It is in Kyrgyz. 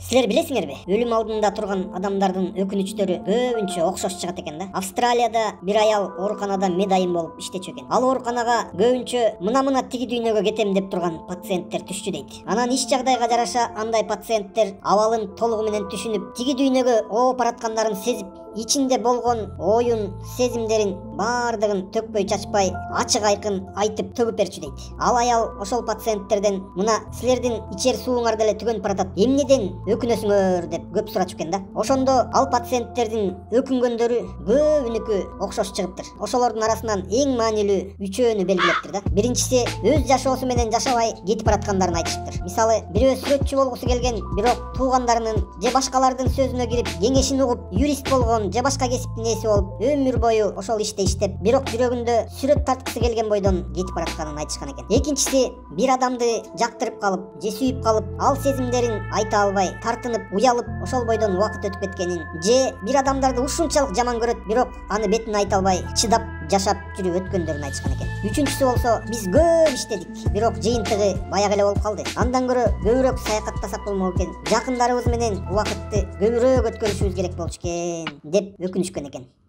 Силер билесиңерби? Өлүм алдында турган адамдардын өкүнүчтөрү көбүнчө окшош чыгат экен да. Австралияда бир аял ооруканада медайым болуп иштечү экен. Ал ооруканага көбүнчө мына тиги дүйнөгө кетем деп турган пациенттер түшчү дейт. Анан иш жагдайга жараша андай пациенттер абалын толугу менен түшүнүп, тиги дүйнөгө ооп бараткандарын сезип, ичинде болгон оюн, сезимдерин баардыгын төкпөй чачпай, ачык айкын айтып төгүп берчү дейт. Ал аял ошол пациенттерден мына силердин ичер сууңар деле түгөнүп баратат. Эмнеден өкүнөсүңөр деп көп сурачу экен да. Ошондо ал пациенттердин өкүнгөндөрү көбүнүкү окшош чыгыптыр. Ошолордун арасынан эң маанилүү үчөөнү белгилептир да. Биринчиси өз жашоосу менен жашабай кетип бараткандарын айтышыптыр. Мисалы, бирөө сүрөтчү болгусу келген, бирок туугандарынын же башкалардын сөзүнө кирип, кеңешин угуп, юрист болгон же башка кесиптин ээси болуп, өмүр бою ошол иште иштеп, бирок жүрөгүндө сүрөт тарткысы келген бойдон кетип баратканын айтышкан экен. Экинчиси, бир адамды жактырып калып, же сүйүп калып, ал сезимдерин айта албай, тартынып, уялып, ошол бойдон убакыт өтүп кеткенин, же бир адамдарды ушунчалык жаман көрөт, бирок аны бетине айта албай, чыдап жашап жүрүп өткөндөрүн айтышкан экен. Үчүнчүсү болсо, биз көп иштедик, бирок жыйынтыгы баягы эле болуп калды. Андан көрө көбүрөөк саякаттасак болмок экен, жакындарыбыз менен убакытты көбүрөөк өткөрүшүбүз керек болчу экен деп өкүнүшкөн экен.